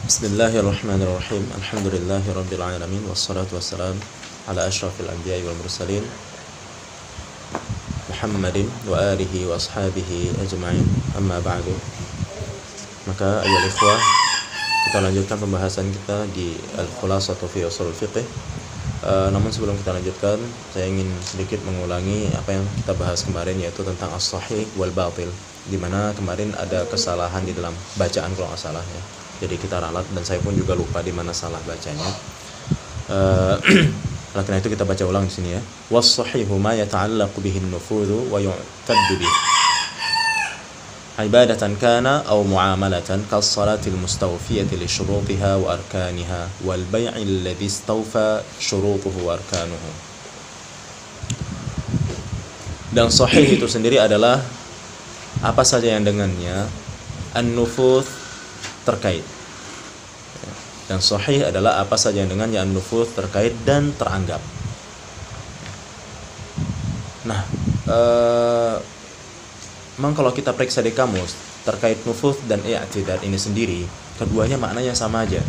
Bismillahirrahmanirrahim. Alhamdulillahirabbil alamin wassalatu wassalamu ala asyrafil anbiya'i wal mursalin Muhammadin wa alihi wa ashabihi ajma'in. Amma ba'du. Maka ayyuhal ikhwah, kita lanjutkan pembahasan kita di Al-Khulasatu fi Ushul Fiqh. Namun sebelum kita lanjutkan, saya ingin sedikit mengulangi apa yang kita bahas kemarin, yaitu tentang as-sahih wal batil, di mana kemarin ada kesalahan di dalam bacaan kalau nggak salah ya. Jadi kita ralat dan saya pun juga lupa di mana salah bacanya. Oleh karena itu kita baca ulang di sini ya. Was-sahihu ma yata'allaqu bihi an-nufudhu wa yu'taddu bihi. Ibadatan kana aw mu'amalatan kas-salatil mustawfiyati li syurutiha wa arkaniha wal bai'i alladhi istawfa syurutuhu wa arkanuhu. Dan sahih itu sendiri adalah apa saja yang dengannya an-nufudh terkait. Dan sahih adalah apa saja yang dengannya an-nufudh terkait dan teranggap. Nah, memang kalau kita periksa di kamus terkait nufudh dan i'tidad ini sendiri, keduanya maknanya sama aja.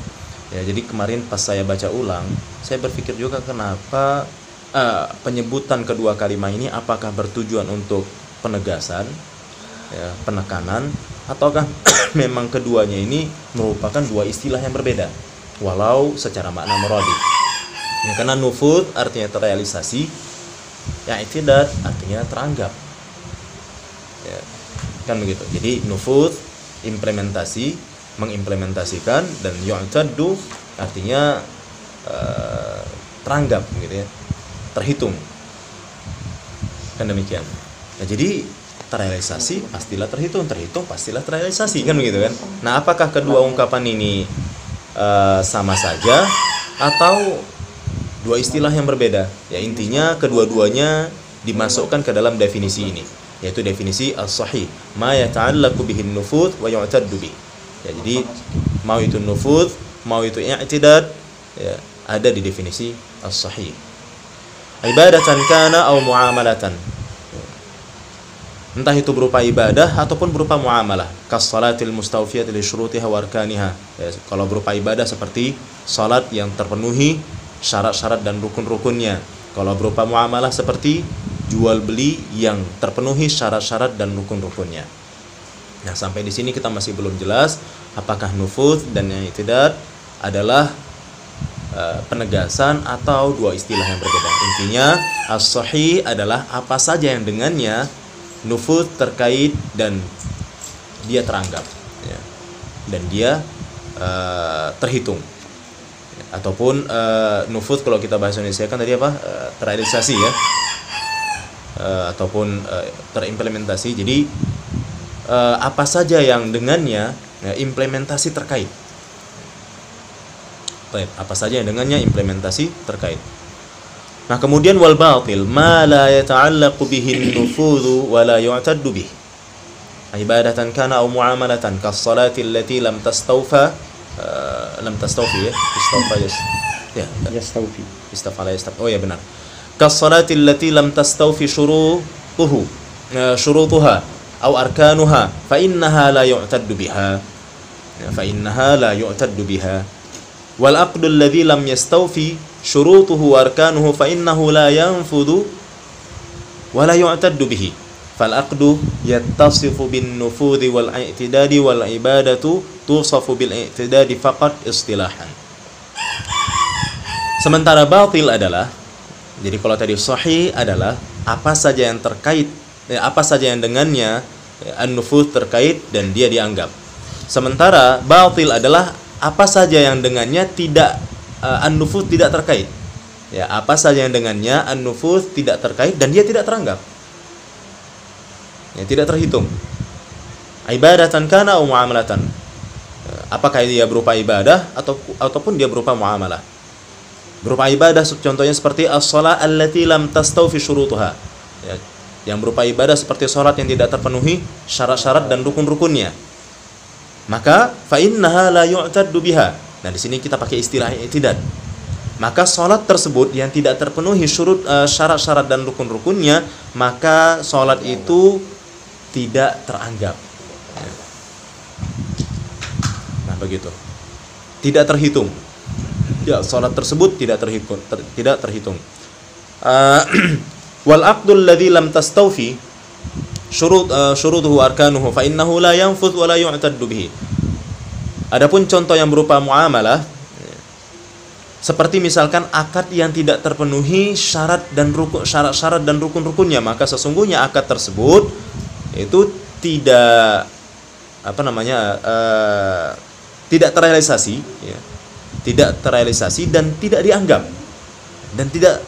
Ya, jadi kemarin pas saya baca ulang, saya berpikir juga kenapa penyebutan kedua kalimat ini apakah bertujuan untuk penegasan, ya, penekanan, ataukah memang keduanya ini merupakan dua istilah yang berbeda walau secara makna muradif. Ya, karena nufudh artinya terrealisasi, i'tidad artinya teranggap. Ya, kan begitu. Jadi nufudh implementasi, mengimplementasikan, dan yu'taddu artinya teranggap gitu ya, terhitung. Kan demikian. Nah, jadi terrealisasi pastilah terhitung, terhitung pastilah terrealisasi, kan begitu kan. Nah, apakah kedua ungkapan ini sama saja atau dua istilah yang berbeda? Ya, intinya kedua-duanya dimasukkan ke dalam definisi ini, yaitu definisi as-sahih, ma yata'allaqu bihin nufudh wa yu'taddu bih. Ya, jadi mau itu nufudh, mau itu i'tidad, ya, ada di definisi as-sahih. Ibadatan kana aw muamalatan, entah itu berupa ibadah ataupun berupa muamalah, kas-salatil mustawfiyati li syurutiha wa arkaniha. Ya, kalau berupa ibadah seperti salat yang terpenuhi syarat-syarat dan rukun-rukunnya. Kalau berupa muamalah seperti jual beli yang terpenuhi syarat-syarat dan rukun-rukunnya. Nah, sampai di sini kita masih belum jelas apakah nufudh dan i'tidad adalah penegasan atau dua istilah yang berbeda. Intinya as-sahih adalah apa saja yang dengannya nufudh terkait dan dia teranggap, ya, dan dia terhitung, ya, ataupun nufudh kalau kita bahasa Indonesia kan tadi apa, terrealisasi ya, ataupun terimplementasi. Jadi apa saja yang dengannya, ya, implementasi terkait. Baik, apa saja yang dengannya implementasi terkait. Nah, kemudian wal batil ma la yata'allaqu bihi an-nufudhu wa la yu'taddu bih. Ibadatan kana aw muamalatan kas-salati allati lam tastawfa ya, istawfa ya, yastawfi. istafala yastaf. Oh ya, benar. Kas-salati allati lam tastawfi syurutuha aw arkanuha fa innaha la yu'taddu biha. Fa innaha la yu'taddu biha. Wal aqdu alladhi lam yastawfi syurutuhu arkanuhu fa innahu la yanfudhu wa la yu'taddu bihi. Fal aqdu yattasifu bin nufudhi wal i'tidadi wal ibadatu tusafu bil i'tidadi faqat istilahan. Sementara batil adalah, jadi kalau tadi sahih adalah apa saja yang terkait, apa saja yang dengannya an-nufudh terkait dan dia dianggap. Sementara batil adalah apa saja yang dengannya tidak an-nufudh tidak terkait. Ya, apa saja yang dengannya an-nufudh tidak terkait dan dia tidak teranggap. Ya, tidak terhitung. Ibadatan kana aw muamalatan. Apakah dia berupa ibadah ataupun dia berupa muamalah. Berupa ibadah contohnya seperti as-shalah allati lam tastawfi syurutuha. Ya, yang berupa ibadah seperti salat yang tidak terpenuhi syarat-syarat dan rukun-rukunnya. Maka fa innaha la yu'taddu biha. Nah, di sini kita pakai istilah i'tidad. Maka salat tersebut yang tidak terpenuhi syarat-syarat dan rukun-rukunnya, maka salat itu tidak teranggap. Nah, begitu. tidak terhitung. Ya, salat tersebut tidak terhitung, tidak terhitung. Wal aqdul ladzi lam tastawfi syurutuhu arkanuhu fa innahu la yanfudh wa la yu'taddu bihi. Adapun contoh yang berupa muamalah, seperti misalkan akad yang tidak terpenuhi syarat dan rukun-rukunnya, maka sesungguhnya akad tersebut itu tidak tidak terrealisasi, ya. Tidak terrealisasi dan tidak dianggap dan tidak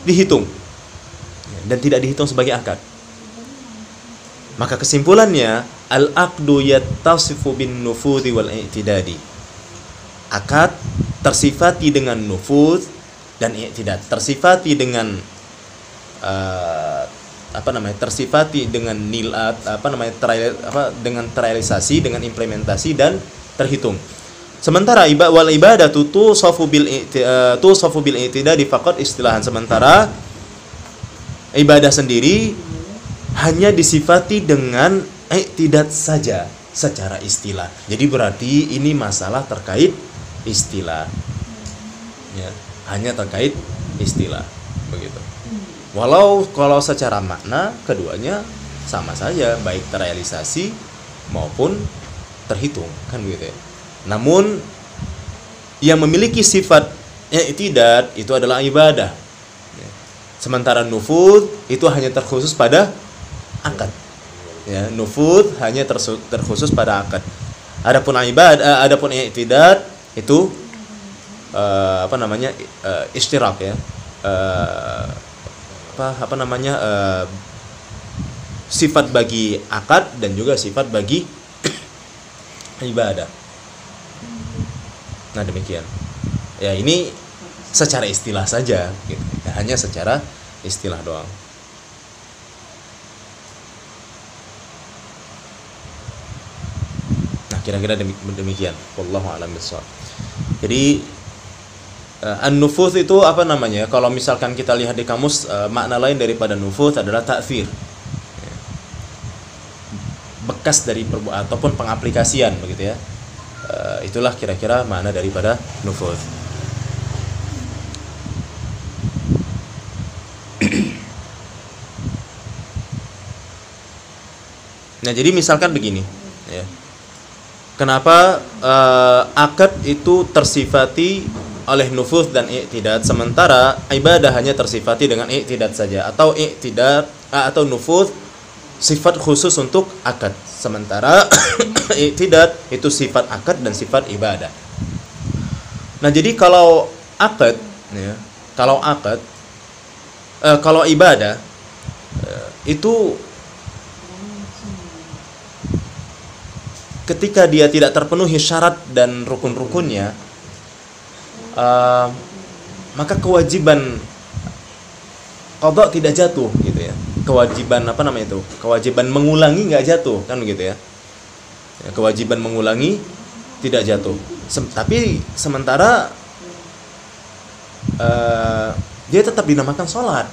dihitung, dan tidak dihitung sebagai akad. Maka kesimpulannya, al-aqdu yattasifu bin nufudhi wal i'tidadi. Akad tersifati dengan nufudh dan i'tidad, tersifati dengan tersifati dengan dengan terrealisasi, dengan implementasi dan terhitung. Sementara wal ibadatu tusafu bil i'tidadi faqat istilahan. Sementara ibadah sendiri hanya disifati dengan i'tidad saja secara istilah. Jadi berarti ini masalah terkait istilah. Ya, hanya terkait istilah, begitu. Walau kalau secara makna keduanya sama saja, baik terrealisasi maupun terhitung, kan begitu ya. Namun yang memiliki sifat i'tidad itu adalah ibadah. Sementara nufudh itu hanya terkhusus pada akad. Ya, nufudh hanya terkhusus pada akad. Adapun adapun i'tidad itu istirak, ya. Sifat bagi akad dan juga sifat bagi ibadah. Nah, demikian. Ya, ini secara istilah saja, gitu. Ya, hanya secara istilah doang. Nah, kira-kira demikian. Wallahu a'lam bishawab. Jadi an-nufudh itu kalau misalkan kita lihat di kamus, makna lain daripada nufudh adalah ta'thir. Bekas dari ataupun pengaplikasian, begitu ya. Itulah kira-kira makna daripada nufudh. Nah, jadi misalkan begini, ya. Kenapa akad itu tersifati oleh nufudh dan i'tidad, sementara ibadah hanya tersifati dengan i'tidad saja, atau i'tidad atau nufudh sifat khusus untuk akad, sementara i'tidad itu sifat akad dan sifat ibadah. Nah, jadi kalau akad, ya, kalau ibadah itu ketika dia tidak terpenuhi syarat dan rukun-rukunnya, maka kewajiban qada tidak jatuh, gitu ya. Kewajiban kewajiban mengulangi nggak jatuh, kan begitu ya. Kewajiban mengulangi tidak jatuh. Tapi sementara dia tetap dinamakan sholat.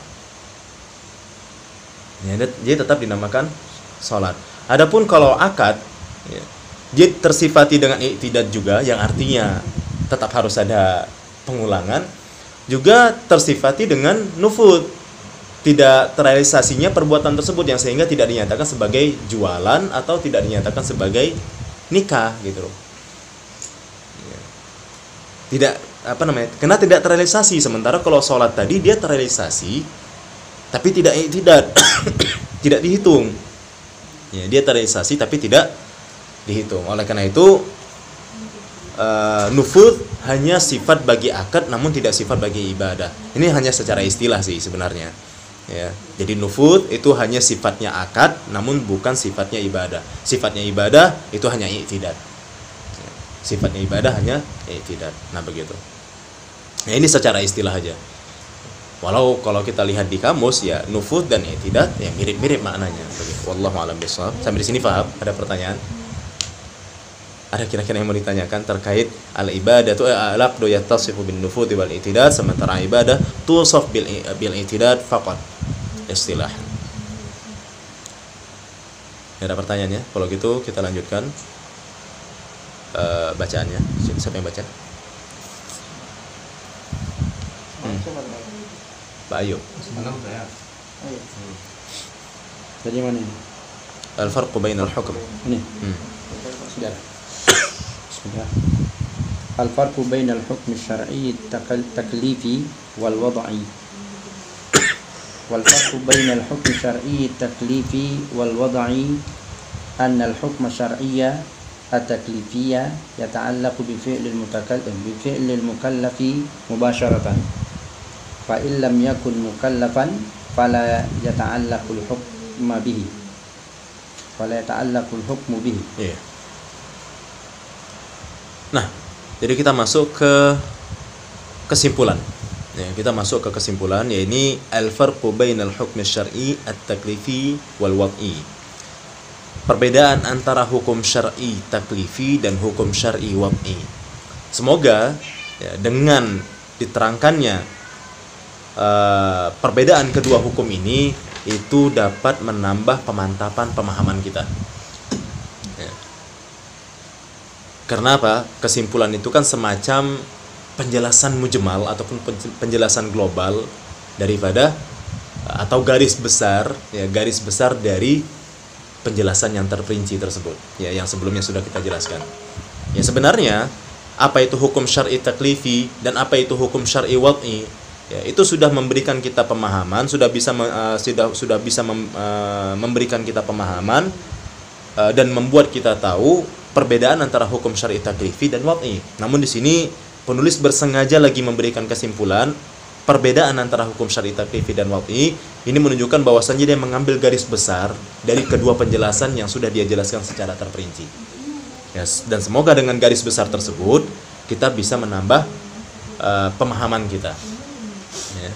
Ya, dia tetap dinamakan sholat. Adapun kalau akad, ya, dia tersifati dengan i'tidad juga, yang artinya tetap harus ada pengulangan, juga tersifati dengan nufudh, tidak terrealisasinya perbuatan tersebut, yang sehingga tidak dinyatakan sebagai jualan atau tidak dinyatakan sebagai nikah, gitu loh. Tidak karena tidak terrealisasi. Sementara kalau sholat tadi dia terrealisasi tapi tidak i'tidad, tidak dihitung. Ya, dia terrealisasi tapi tidak dihitung. Oleh karena itu nufudh hanya sifat bagi akad namun tidak sifat bagi ibadah. Ini hanya secara istilah sih sebenarnya. Ya, jadi nufudh itu hanya sifatnya akad namun bukan sifatnya ibadah. Sifatnya ibadah itu hanya i'tidad. Ya, sifatnya ibadah hanya i'tidad. Nah, begitu. Nah, ini secara istilah aja. Walau kalau kita lihat di kamus, ya nufudh dan i'tidad ya mirip-mirip maknanya. Begitu. Wallahu a'lam bishawab. Sampai di sini paham? Ada pertanyaan? Ada kira-kira yang mau ditanyakan terkait al-ibadatu al-aqdu yattasifu bin nufudhi wal i'tidad, sementara ibadah tusaf bil i'tidad faqat istilah. Ada pertanyaannya? Kalau gitu kita lanjutkan. bacaannya. Siapa yang baca? Pak Ayub. Dari mana ini? Al-farqu bainal hukm. Ini. Sudah. Bismillah. Al-farqu bainal hukm syar'i taklifi wal wad'i. Wal farqu bainal hukm syar'i taklifi wal wad'i anna al-hukm syar'iyya at-taklifiyya yata'allaqu bi fi'lil mukallafi mubasharatan. Fa in lam yakun mukallafan fala yata'allaqu al-hukm bihi. Fala yata'allaqu al-hukmu bihi. Iya. Nah, jadi kita masuk ke kesimpulan. Ya, kita masuk ke kesimpulan, yaitu al-farqu bainal hukm syar'i at-taklifi wal wad'i. Perbedaan antara hukum syar'i taklifi dan hukum syar'i wad'i. Semoga ya, dengan diterangkannya perbedaan kedua hukum ini itu dapat menambah pemantapan pemahaman kita. Ya. Karena apa? Kesimpulan itu kan semacam penjelasan mujmal ataupun penjelasan global daripada atau garis besar dari penjelasan yang terperinci tersebut, ya, yang sebelumnya sudah kita jelaskan. Ya, sebenarnya apa itu hukum syar'i taklifi dan apa itu hukum syar'i wad'i, ya, itu sudah memberikan kita pemahaman, sudah bisa memberikan kita pemahaman dan membuat kita tahu perbedaan antara hukum syar'i taklifi dan wad'i. Namun di sini penulis bersengaja lagi memberikan kesimpulan perbedaan antara hukum syar'i taklifi dan wad'i. Ini menunjukkan bahwasannya dia mengambil garis besar dari kedua penjelasan yang sudah dia jelaskan secara terperinci. Yes. Dan semoga dengan garis besar tersebut kita bisa menambah pemahaman kita. Ya.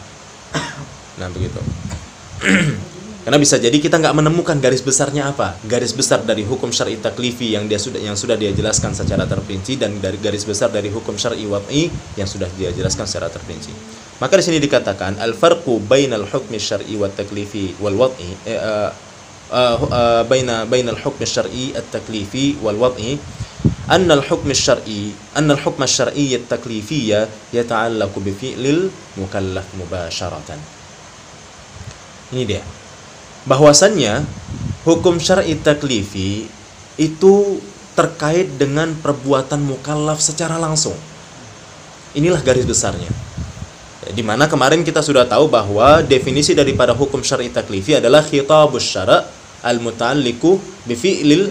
Nah, begitu. Karena bisa jadi kita nggak menemukan garis besarnya apa, garis besar dari hukum syar'i taklifi yang sudah dia jelaskan secara terperinci dan dari garis besar dari hukum syar'i wad'i yang sudah dia jelaskan secara terperinci. Maka di sini dikatakan al-farqu bainal hukmi syar'i wat taklifi wal wad'i bainal hukmi syar'i at-taklifi wal wad'i anna al-hukm syar'i at-taklifiyya yata'allaqu bi fi'lil mukallaf mubasharatan. Ini dia. Bahwasannya hukum syar'i taklifi itu terkait dengan perbuatan mukallaf secara langsung. Inilah garis besarnya. Di mana kemarin kita sudah tahu bahwa definisi daripada hukum syar'i taklifi adalah khitabus syara' al-muta'alliqu bi fi'lil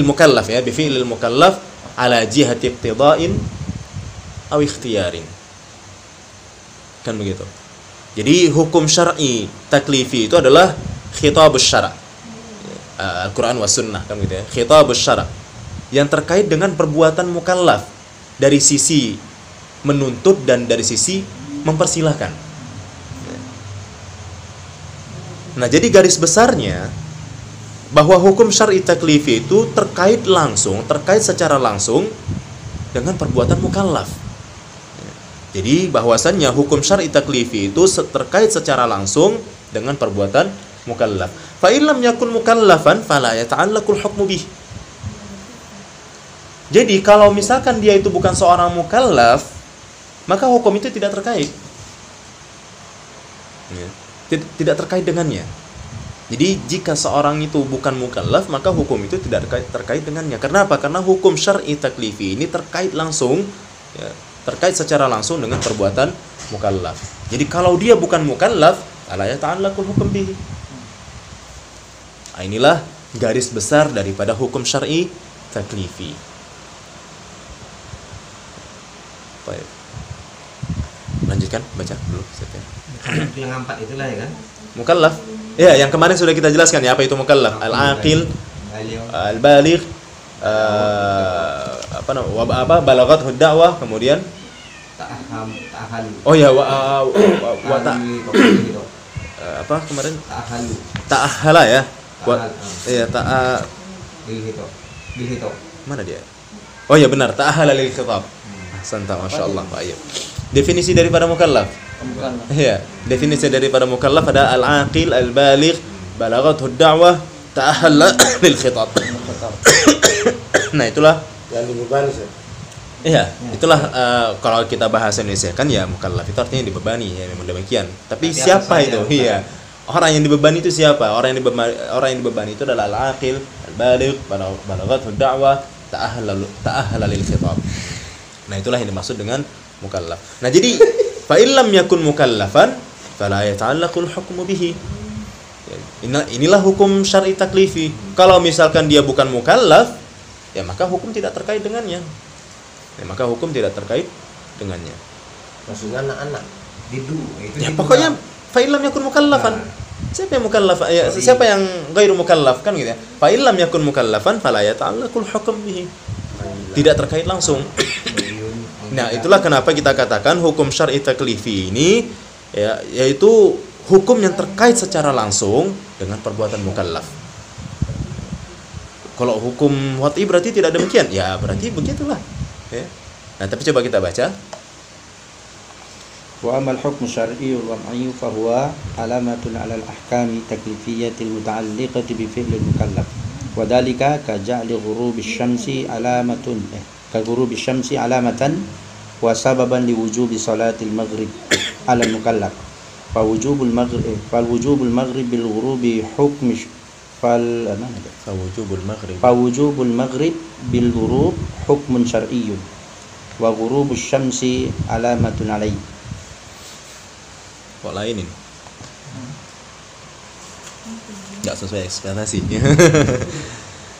mukallaf, ya, bi fi'lil mukallaf ala jihati iqtida'in aw ikhtiyarin. Kan begitu. Jadi hukum syar'i taklifi itu adalah khitabus syara', Al-Quran was sunnah, kan gitu ya. Khitabus syara' yang terkait dengan perbuatan mukallaf dari sisi menuntut dan dari sisi mempersilahkan. Nah, jadi garis besarnya bahwa hukum syar'i taklifi itu terkait secara langsung dengan perbuatan mukallaf. Jadi bahwasannya hukum syar'i taklifi itu terkait secara langsung dengan perbuatan mukallaf. Fa in lam yakun mukallafan fala yata'allaqul hukmu bih. Jadi kalau misalkan dia itu bukan seorang mukallaf, maka hukum itu tidak terkait. Ya. Tidak terkait dengannya. Jadi jika seorang itu bukan mukallaf, maka hukum itu tidak terkait dengannya. Karena apa? Karena hukum syar'i taklifi ini terkait langsung, ya, terkait secara langsung dengan perbuatan mukallaf. Jadi kalau dia bukan mukallaf, ala yata'allaqul hukm bihi. Nah, inilah garis besar daripada hukum syar'i taklifi. Baik. Lanjutkan baca dulu. Yang 4 itulah, ya kan? Mukallaf. Ya, yang kemarin sudah kita jelaskan ya, apa itu mukallaf? Al-aqil, al-baligh, balaghathu da'wah, kemudian ta'ahalu. Oh ya, apa kemarin? Ta'ahala ya. Iya, Bilhito. Mana dia? Oh ya benar, ta'ahala lil khitab. Ahsanta, masyaallah, Pak Ayub. Definisi daripada mukallaf. Iya, definisi daripada mukallaf ada al-aqil, al-baligh, balaghathu da'wah, ta'ahala lil khitab. Nah, itulah yang dibebani sih. iya, itulah kalau kita bahasa Indonesia kan ya mukallaf itu artinya dibebani ya memang demikian. Tapi Tapi siapa apa itu? saja, Iya. Orang yang dibebani itu siapa? Orang yang dibebani itu adalah al-aqil, al-baligh, balaghathu da'wah, ta'ahhala lil khitab. Nah, itulah yang dimaksud dengan mukallaf. Nah, jadi fa illam yakun mukallafan fala yata'allaqul hukmu bihi. Inilah hukum syar'i taklifi. Kalau misalkan dia bukan mukallaf, ya maka hukum tidak terkait dengannya. Dengannya. Maksudnya anak-anak. Didu itu Ya didu. pokoknya fa illam yakun mukallafan. Siapa yang mukallaf? Ya, siapa yang ghairu mukallaf kan gitu ya. Fa illam yakun mukallafan fala yata'allaqul hukm bihi. Tidak terkait langsung. Nah, itulah kenapa kita katakan hukum syar'i taklifi ini ya, yaitu hukum yang terkait secara langsung dengan perbuatan mukallaf. Kalau hukum wad'i berarti tidak demikian. Ya, berarti begitulah. Ya. Nah, tapi coba kita baca. Wa amal hukm syar'i wal wad'i fa huwa alamatun 'ala al-ahkam taklifiyah al-muta'alliqah bi fi'l al-mukallaf. Wa dhalika ka ja'li ghurubi asy-syamsi alamatun ka ghurubi asy-syamsi alamatan wa sababan li wujubi salatil maghrib 'ala al-mukallaf. Fa wujubul maghrib bil ghurubi hukm فوجوب المغرب بالغروب حكم شرعي وغروب الشمس علامة عليه. Kok lain ini? Nggak sesuai ekspektasi.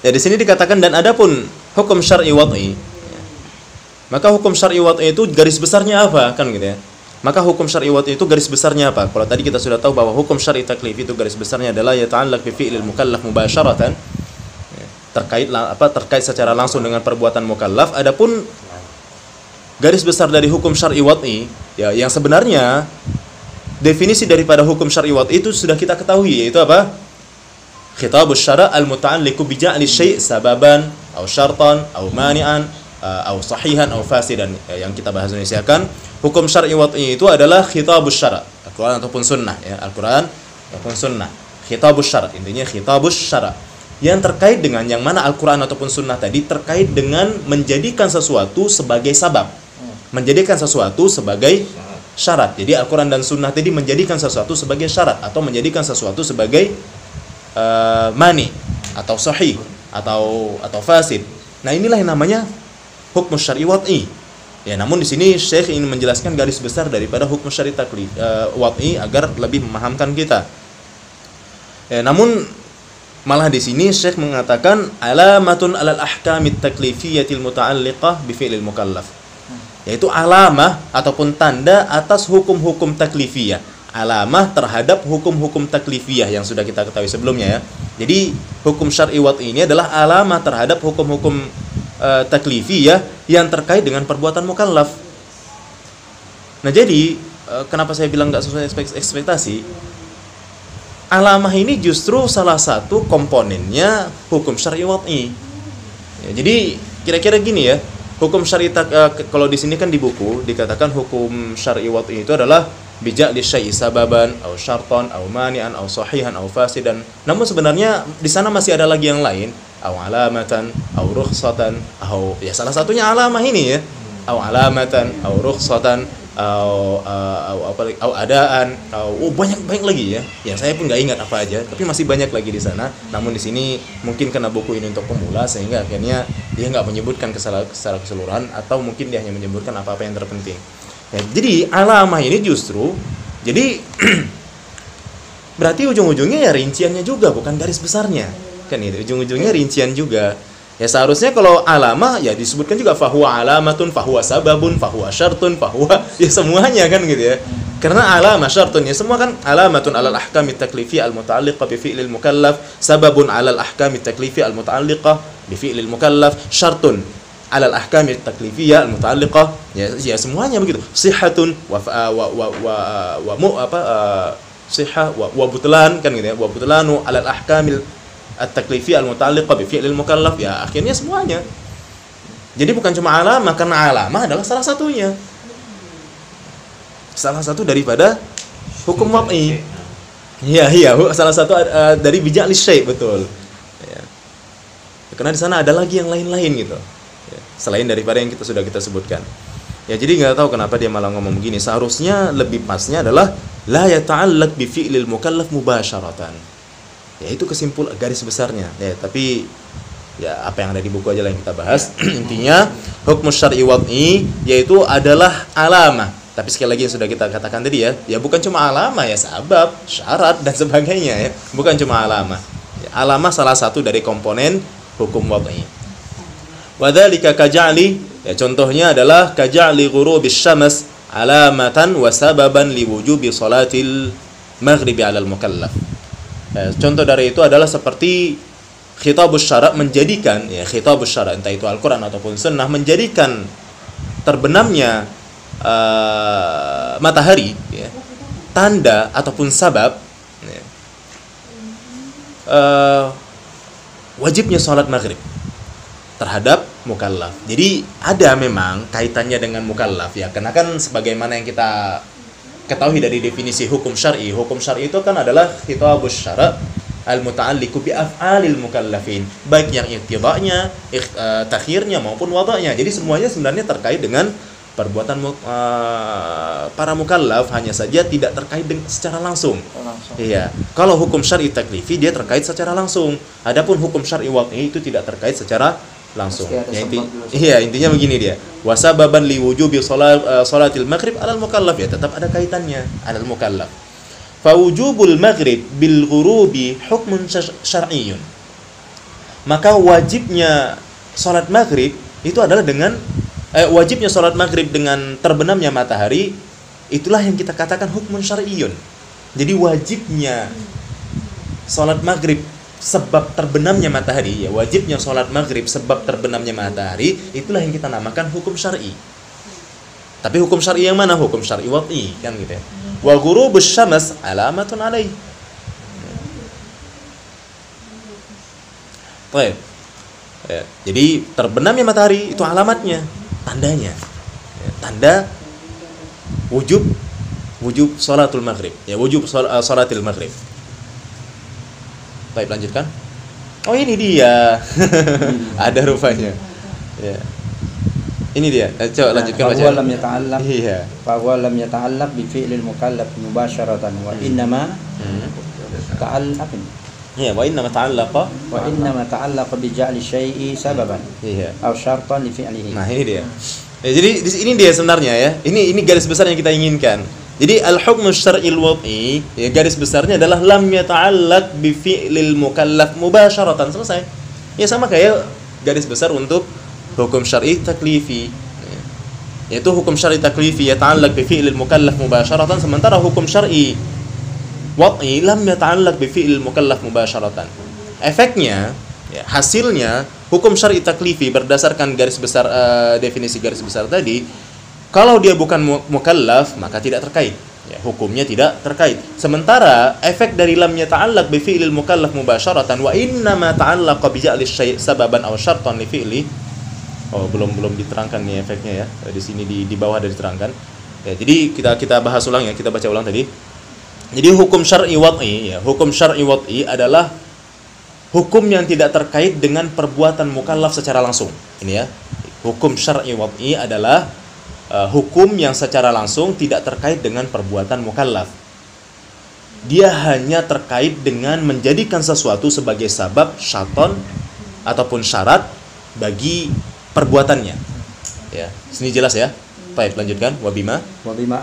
Ya, di sini dikatakan dan adapun hukum syar'i wad'i. Maka hukum syar'i wad'i itu garis besarnya apa? Kan gitu ya. Maka hukum syar'i wad'i itu garis besarnya apa? Kalau tadi kita sudah tahu bahwa hukum syar'i taklif itu garis besarnya adalah yata'allaq bi fi'lil mukallaf mubasyaratan. Terkait secara langsung dengan perbuatan mukallaf. Adapun garis besar dari hukum syar'i wad'i ya yang sebenarnya definisi daripada hukum syar'i wad'i itu sudah kita ketahui, yaitu apa? Khitabus syara' al-muta'alliqu bi ja'li syai' sababan aw syartan aw mani'an aw sahihan aw fasidan. Yang kita bahas Indonesia kan hukum syar'i wad'i itu adalah khitabus syara', Al-Qur'an ataupun sunnah ya, Al-Qur'an ataupun sunnah. Khitabus syara', intinya khitabus syara'. Yang terkait dengan yang mana Al-Qur'an ataupun sunnah tadi terkait dengan menjadikan sesuatu sebagai sabab. Menjadikan sesuatu sebagai syarat. Jadi Al-Qur'an dan sunnah tadi menjadikan sesuatu sebagai syarat atau menjadikan sesuatu sebagai mani atau sahih atau fasid. Nah, inilah yang namanya hukum syar'i wad'i. Ya, namun di sini Syekh ingin menjelaskan garis besar daripada hukum syar'i taklif wad'i agar lebih memahamkan kita. Ya, namun malah di sini Syekh mengatakan alamatun 'alal ahkamit taklifiyatil muta'alliqah bi fi'lil mukallaf. Yaitu alamah ataupun tanda atas hukum-hukum taklifiyah. Alamah terhadap hukum-hukum taklifiyah yang sudah kita ketahui sebelumnya ya. Jadi hukum syar'i wad'i ini adalah alamah terhadap hukum-hukum taklifiyah yang terkait dengan perbuatan mukallaf. Nah, jadi kenapa saya bilang nggak sesuai ekspektasi? Alamah ini justru salah satu komponennya hukum syar'i wad'i. Ya, jadi kira-kira gini ya, hukum syar'i kalau di sini kan di buku dikatakan hukum syar'i wad'i itu adalah bijak li syai'i sababan atau syartan atau mani'an atau sahihan atau fasidan. Namun sebenarnya di sana masih ada lagi yang lain, au alamatan au rukhsatan, au ya salah satunya alamah ini ya, au alamatan au rukhsatan au adaan au banyak lagi ya. Ya saya pun nggak ingat apa aja, tapi masih banyak lagi di sana. Namun di sini mungkin karena buku ini untuk pemula sehingga akhirnya dia nggak menyebutkan secara keseluruhan atau mungkin dia hanya menyebutkan apa-apa yang terpenting. Ya, jadi alamah ini justru jadi berarti ujung-ujungnya ya rinciannya juga, bukan garis besarnya. Kan itu ujung-ujungnya rincian juga. Ya seharusnya kalau alamah ya disebutkan juga fahuwa alamatun, fahuwa sababun, fahuwa syartun, fahuwa ya semuanya kan gitu ya. Karena alamah syartun ya semua kan alamatun 'alal ahkamit taklifiyah al-muta'alliqah bi fi'lil mukallaf, sababun 'alal ahkamit taklifiyah al-muta'alliqah bi fi'lil mukallaf, syartun 'alal ahkamit taklifiyah al-muta'alliqah ya semuanya begitu. Sihhatun sihah wa butlan kan gitu ya. Wa butlanu 'alal ahkamil at-taklifiyah al-muta'alliqah bi fi'lil mukallaf ya akhirnya semuanya. Jadi bukan cuma alamah, karena alamah adalah salah satunya. Salah satu daripada hukum wad'i. Iya, salah satu dari bijak li syai' betul. Ya. Karena di sana ada lagi yang lain-lain gitu. Ya, selain daripada yang sudah kita sebutkan. Ya, jadi nggak tahu kenapa dia malah ngomong begini. Seharusnya lebih pasnya adalah la yata'allaq bi fi'lil mukallaf mubasharatan. Ya, itu kesimpulan garis besarnya. Ya, tapi ya apa yang ada di buku aja lah yang kita bahas. Intinya hukum syar'i wad'i yaitu adalah alamah. Tapi sekali lagi yang sudah kita katakan tadi ya bukan cuma alamah ya, sabab, syarat dan sebagainya ya. Bukan cuma alamah. Ya, alamah salah satu dari komponen hukum wad'i. Wa dzalika kaja'li, ya contohnya adalah kaja'li ghurubis syams alamatan wa sababan liwujubi salatil maghribi 'alal mukallaf. Ya, contoh dari itu adalah seperti khitabus syara' menjadikan, ya khitabus syara' entah itu Al-Qur'an ataupun sunnah, menjadikan terbenamnya matahari ya, tanda ataupun sabab ya, wajibnya sholat maghrib terhadap mukallaf. Jadi ada memang kaitannya dengan mukallaf ya, karena kan sebagaimana yang kita ketahui dari definisi hukum syar'i itu kan adalah khitabus syara' al-muta'alliqu bi af'alil mukallafin, baik yang iktida'nya, takhirnya maupun wada'nya. Jadi semuanya sebenarnya terkait dengan perbuatan para mukallaf, hanya saja tidak terkait dengan secara langsung. Iya. Kalau hukum syar'i taklifi dia terkait secara langsung. Adapun hukum syar'i wad'i itu tidak terkait secara langsung. Ya, intinya begini dia. Wasababan liwujubi salatil maghrib 'alal mukallaf, ya tetap ada kaitannya 'alal mukallaf. Fawujubul maghrib bil ghurubi hukmun syar'iyyun. Maka wajibnya salat maghrib itu adalah dengan wajibnya salat maghrib dengan terbenamnya matahari, itulah yang kita katakan hukmun syar'iyyun. Jadi wajibnya salat maghrib sebab terbenamnya matahari, ya wajibnya salat maghrib sebab terbenamnya matahari, itulah yang kita namakan hukum syar'i. Tapi hukum syar'i yang mana? Hukum syar'i wad'i, kan gitu ya. Wa ghurubus syams alamatun alaihi. Baik. Ya, jadi terbenamnya matahari itu alamatnya, tandanya. Ya, tanda wujub salatul maghrib. Ya, wujub salatil maghrib. Baik, lanjutkan. Oh, ini dia. Ada rupanya. Ya. Ini dia. Coba lanjutkan baca. Fa lam yata'allaq. Iya. Fa lam yata'allaq bi fi'lil mukallaf mubasharatan wa innama ta'allaq. Iya, wa innama ta'allaqa bi ja'li syai'i sababan. Iya. Aw syartan li fi'lihi. Nah, ini dia. Ya, jadi ini dia sebenarnya ya. Ini garis besar yang kita inginkan. Jadi al-hukmu syar'il wad'i, ya garis besarnya adalah lam yata'allaq bi fi'lil mukallaf mubasharatan. Selesai. Ya sama kayak garis besar untuk hukum syar'i taklifi. Yaitu hukum syar'i taklifi yata'allaq bi fi'lil mukallaf mubasharatan, sementara hukum syar'i wad'i lam yata'allaq bi fi'lil mukallaf mubasharatan. Efeknya, ya, hasilnya hukum syar'i taklifi berdasarkan garis besar definisi garis besar tadi, kalau dia bukan mukallaf maka tidak terkait. Ya, hukumnya tidak terkait. Sementara efek dari lam yata'allaq bi fi'lil mukallaf mubasharatan wa inna ma ta'allaqa bi ja'li syai' sababan aw syartan li fi'li. Oh, belum diterangkan nih efeknya ya. Di sini di bawah ada diterangkan. Ya, jadi kita bahas ulang ya, kita baca ulang tadi. Jadi hukum syar'i wad'i, ya, hukum syar'i wad'i adalah hukum yang tidak terkait dengan perbuatan mukallaf secara langsung. Ini ya. Hukum syar'i wad'i adalah hukum yang secara langsung tidak terkait dengan perbuatan mukallaf. Dia hanya terkait dengan menjadikan sesuatu sebagai sabab, syaitan ataupun syarat bagi perbuatannya. Ya, sini jelas ya. Baik, lanjutkan. Wa bima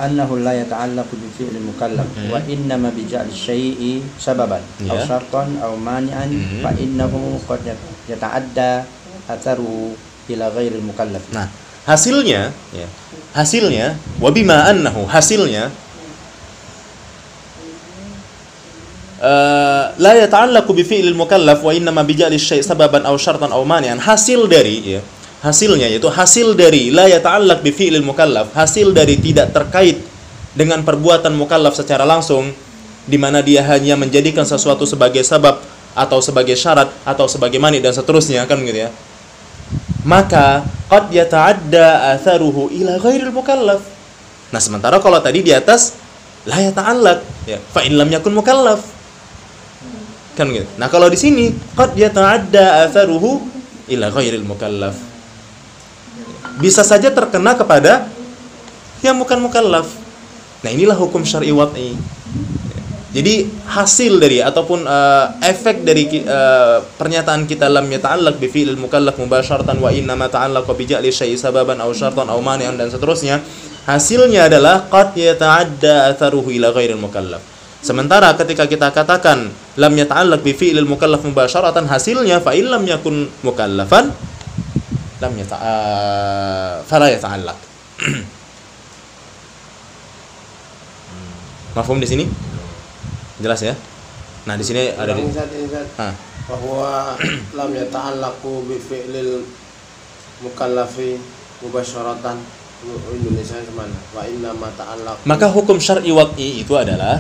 annahu la yata'allaqu bi fi'lil mukallaf wa innama bi ja'li syai'i sababan aw syartan aw mani'an fa innahu qad yata'adda atharuhu ila ghairil mukallaf. Nah, hasilnya wa bima annahu hasilnya la yata'allaqu bi fi'lil mukallaf wa innama bi ja'li syai' sababan aw syartan aw mani'an. Hasilnya yaitu hasil dari la yata'allaq bi fi'lil mukallaf, hasil dari tidak terkait dengan perbuatan mukallaf secara langsung, di mana dia hanya menjadikan sesuatu sebagai sabab atau sebagai syarat atau sebagai mani dan seterusnya, kan gitu ya. Maka qad yata'adda atharuhu ila ghairil mukallaf. Nah, sementara kalau tadi di atas la yata'allaq, ya, fa in lam yakun mukallaf. Kan gitu. Nah, kalau di sini qad yata'adda atharuhu ila ghairil mukallaf. Bisa saja terkena kepada yang bukan mukallaf. Nah, inilah hukum syar'i wad'i. Jadi hasil dari ataupun efek dari pernyataan kita lam yata'allaq bi fi'lil mukallaf mubasharatan wa inna ma ta'allaqa bi ja'li syai'i sababan aw syartan aw mani'an dan seterusnya, hasilnya adalah qad yata'adda atharuhu ila ghairil mukallaf. Sementara ketika kita katakan lam yata'allaq bi fi'lil mukallaf mubasharatan, hasilnya fa in lam yakun mukallafan lam fala yata'allaq. Mafhum di sini? Jelas ya? Nah, di sini ada di bahwa lam yata'allaqu bi fi'lil mukallafi mubasharatan. Indonesia kemana? Wa inna ma ta'allaqu. Maka hukum syar'i wad'i itu adalah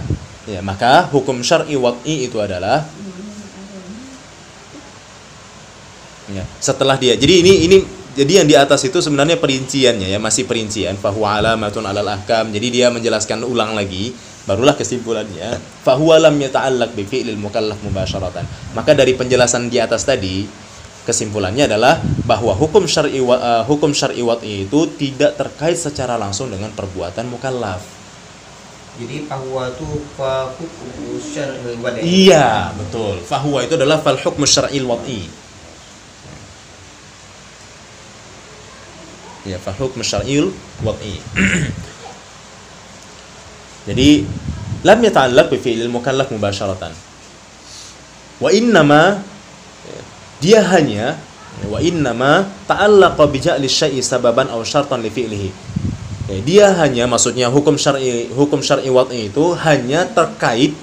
setelah dia. Jadi ini jadi yang di atas itu sebenarnya perinciannya ya, masih perincian fahuwa alamatun alal ahkam. Jadi dia menjelaskan ulang lagi, barulah kesimpulannya fahuwa lam yata'allaq bi fi'lil mukallaf mubasharatan. Maka dari penjelasan di atas tadi, kesimpulannya adalah bahwa hukum syar'i wad'i itu tidak terkait secara langsung dengan perbuatan mukallaf. Jadi fahuwa itu fa hukum syar'i wad'i. Iya, betul. Fahuwa itu adalah fal hukmu syar'il wad'i. Ya, fa hukmu syar'il wad'i. Jadi lam yata'allaq bi fi'lil mukallaf mubasharatan. Wa innama ta'allaqa bi ja'li syai'i sababan aw syartan li fi'lihi. Dia hanya, maksudnya hukum syar'i wad'i itu hanya terkait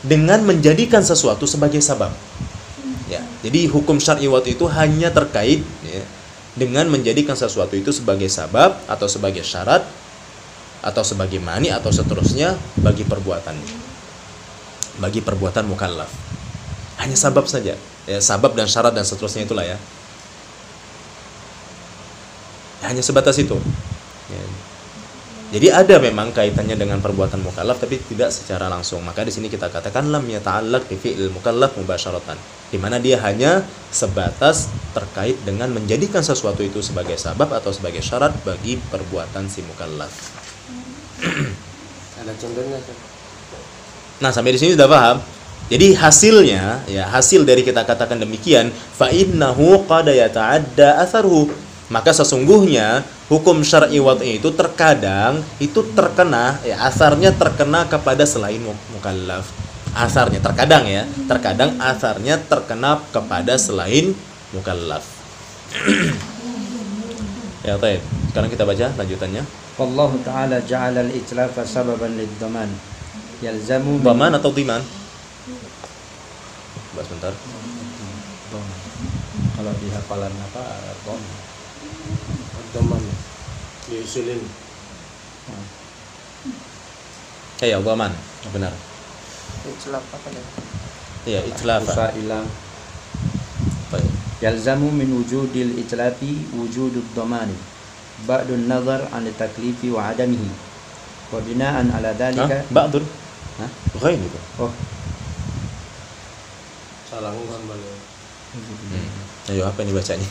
dengan menjadikan sesuatu sebagai sabab. Ya, jadi hukum syar'i wad'i itu hanya terkait dengan menjadikan sesuatu itu sebagai sabab atau sebagai syarat atau sebagai mani atau seterusnya bagi perbuatan mukallaf. Hanya sabab saja, ya, sabab dan syarat dan seterusnya itulah ya. Hanya sebatas itu. Ya. Jadi ada memang kaitannya dengan perbuatan mukallaf tapi tidak secara langsung. Maka di sini kita katakan lam yata'allaq bi fi'lil mukallaf mubasharatan, di mana dia hanya sebatas terkait dengan menjadikan sesuatu itu sebagai sabab atau sebagai syarat bagi perbuatan si mukallaf. Ada contohnya? Nah, sampai di sini sudah paham. Jadi hasilnya, ya, hasil dari kita katakan demikian, fa innahu qad yata'adda atharuhu. Maka sesungguhnya hukum syar'i wad'i itu terkadang itu terkena, ya, asarnya terkena kepada selain mukallaf. Asarnya terkadang asarnya terkena kepada selain mukallaf. Ya, baik. Sekarang kita baca lanjutannya. Wallahu ta'ala ja'ala al-itlafa sababan lid-dhaman. Yalzamu Dhaman atau dhiman? Coba sebentar. Kalau di hafalan apa? Dhaman. Diusulin. Ya, dhaman. Benar. Itlaf apa ya? Iya, itlafa. Usaha hilang. Baik. Yalzamu min wujudil itlafi wujudud dhamani ba'dun nazar an taklifi wa adamihi wa bina'an ala dhalika Ba'dun? Ghain itu. Oh, Salah kan balik. Ayo, apa ini bacanya?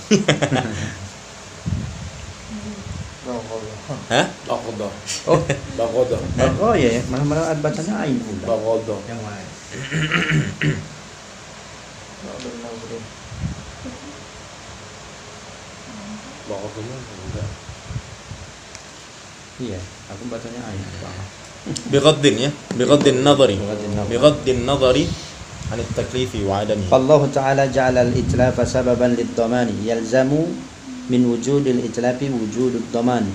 Hah? Bakodo. oh, Bakodo. oh ya, malah bacanya ain pula. Bakodo. Yang mana? Bakodo enggak. Iya, aku bacanya ain. Bighaddin ya, bighaddin nadhari an at-taklifi wa adamihi. Allah Ta'ala ja'ala al-itlafa sababan lid-dhamani yalzamu min wujudil itlafi wujudud dhamani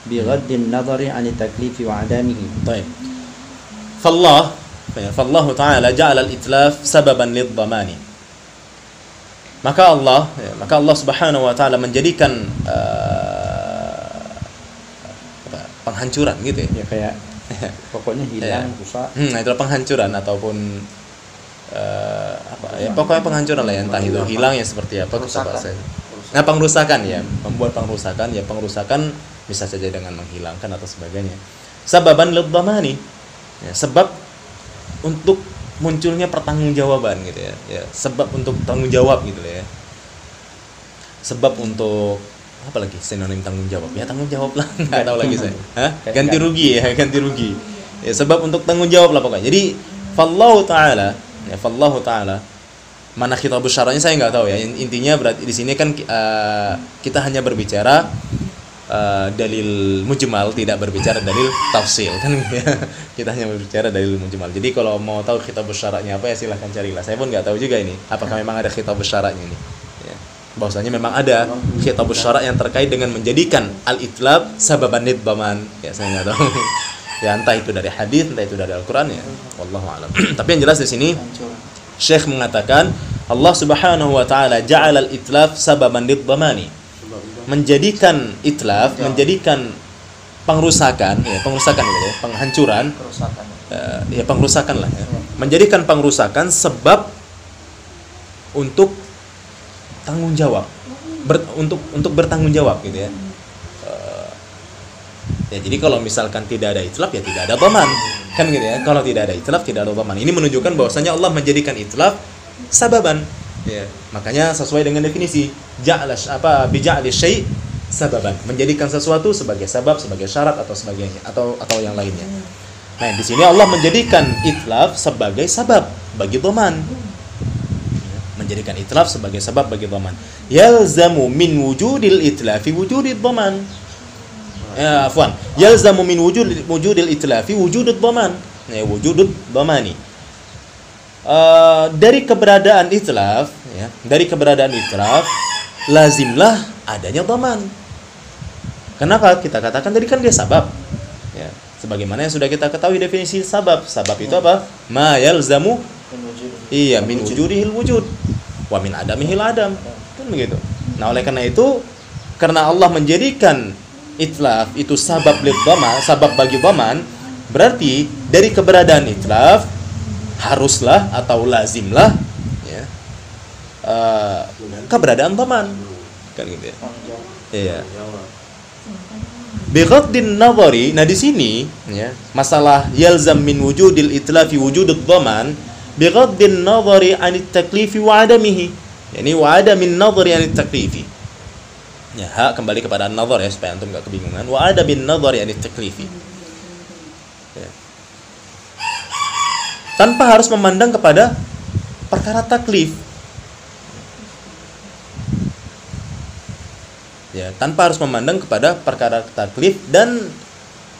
bighaddin nadhari an taklifi wa adamihi. Baik. Fallah Ta'ala ja'ala al-itlaf sababan lid-dhamani. Maka Allah Subhanahu wa taala menjadikan penghancuran gitu ya. Ya kayak pokoknya hilang, rusak. Nah, itu penghancuran ataupun pokoknya penghancuran lah ya, entah itu hilang ya seperti apa kita bahasa. Nah, pengrusakan ya, membuat pengrusakan ya, pengrusakan bisa saja dengan menghilangkan atau sebagainya. Sababan lidhamani, ya, sebab untuk munculnya pertanggungjawaban gitu ya, sebab untuk tanggung jawab gitu ya. sebab untuk apa lagi sinonim tanggung jawab? Ya tanggung jawab lah, nggak tahu lagi saya. Hah? Ganti rugi ya, ganti rugi. Ya, sebab untuk tanggung jawab lah pokoknya. Jadi fallahu ta'ala mana khitabus syara'nya saya nggak tahu ya. Intinya berarti di sini kan kita hanya berbicara dalil mujmal, tidak berbicara dalil tafsil kan ya. Kita hanya berbicara dalil mujmal. Jadi kalau mau tahu khitabus syara'nya apa ya silahkan carilah. Saya pun nggak tahu juga ini apakah memang ada khitabus syara'nya ini. Ya. Bahwasanya memang ada khitabus syara' yang terkait dengan menjadikan al-itlab sababan nidbaman. Ya saya nggak tahu. Ya entah itu dari hadis, entah itu dari Al-Qur'an ya. Wallahu a'lam. Tapi yang jelas di sini Syekh mengatakan Allah Subhanahu wa taala ja'ala al-itlaf sababan lidhamani. Menjadikan itlaf, menjadikan pengrusakan, ya pengrusakan gitu ya, penghancuran, Kerusakan. ya pengrusakan lah ya. Menjadikan pengrusakan sebab untuk tanggung jawab. Untuk bertanggung jawab gitu ya. Ya jadi kalau misalkan tidak ada itlaf ya tidak ada dhaman. Kan gitu ya. Kalau tidak ada itlaf tidak ada dhaman. Ini menunjukkan bahwasanya Allah menjadikan itlaf sababan. Ya, makanya sesuai dengan definisi bija'li syai' sababan, menjadikan sesuatu sebagai sabab, sebagai syarat atau sebagainya atau yang lainnya. Nah, di sini Allah menjadikan itlaf sebagai sabab bagi dhaman. Menjadikan itlaf sebagai sabab bagi dhaman. Yalzamu min wujudil itlafi wujudid dhaman. Yalzamu min wujudil itlafi wujudud dhaman. Ya, wujudud dhamani. Dari keberadaan itlaf, ya, lazimlah adanya dhaman. Kenapa? Kita katakan tadi kan dia sabab. Ya, sebagaimana yang sudah kita ketahui definisi sabab. Sabab itu apa? Ma yalzamu min wujudihil wujud wa min adamihil adam. Kan begitu. Nah, oleh karena itu karena Allah menjadikan itlaf itu sabab lidhaman, sabab bagi dhaman, berarti dari keberadaan itlaf haruslah atau lazimlah ya, keberadaan dhaman. Kan gitu ya. Iya. Bighaddin nadhari, nah di sini ya, masalah yalzam min wujudil itlafi wujudud dhaman bighaddin nadhari anit taklifi wa adamihi. Yani wa adamin nadhari anit taklifi. Ya, kembali kepada an-nadhar ya supaya antum enggak kebingungan. Wa ada bin nadhari anit taklifi. Ya. Tanpa harus memandang kepada perkara taklif. Ya, tanpa harus memandang kepada perkara taklif dan